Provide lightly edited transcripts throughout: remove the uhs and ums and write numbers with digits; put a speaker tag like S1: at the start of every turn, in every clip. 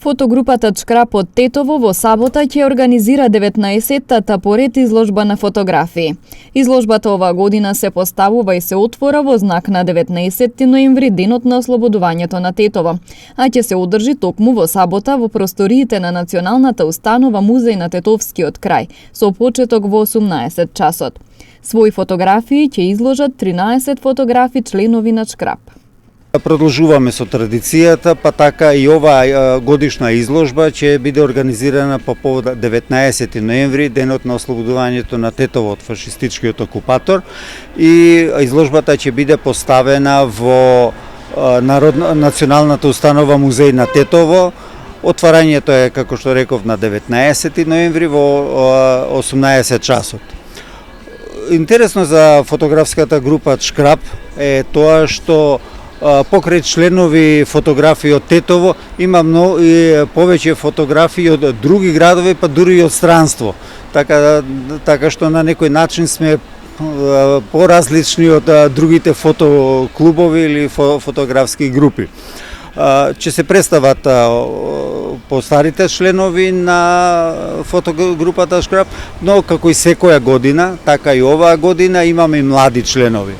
S1: Фотогрупата Чкрап од Тетово во сабота ќе организира 19-тата поред изложба на фотографии. Изложбата оваа година се поставува и се отвора во знак на 19 ноември, денот на ослободувањето на Тетово, а ќе се одржи токму во сабота во просториите на Националната установа Музеј на Тетовскиот крај, со почеток во 18 часот. Своји фотографии ќе изложат 13 фотографи членови на Чкрап.
S2: Продолжуваме со традицијата, па така и оваа годишна изложба ќе биде организирана по повод 19 ноември, денот на ослободувањето на Тетово од фашистичкиот окупатор, и изложбата ќе биде поставена во Националната установа Музеј на Тетово. Отварањето е, како што реков, на 19 ноември во 18 часот. Интересно за фотографската група Чкрап е тоа што покрај членови фотографии од Тетово има повеќе фотографии од други градови, па дури и од странство. Така што на некој начин сме поразлични од другите фотоклубови или фотографски групи. Ќе се представат постарите членови на фотогрупата Чкрап, но како и секоја година, така и оваа година имаме и млади членови.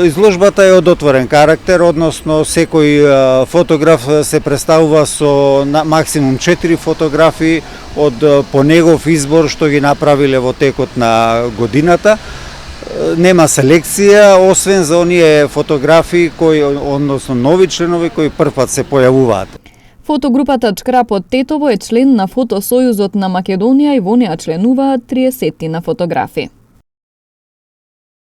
S2: Изложбата е од отворен карактер, односно секој фотограф се представува со максимум 4 фотографии од по негов избор што ги направиле во текот на годината. Нема селекција, освен за оние фотографии односно нови членови кои првпат се појавуваат.
S1: Фотогрупата Чкрап од Тетово е член на Фотосојузот на Македонија и во неа членуваат 30 фотографи.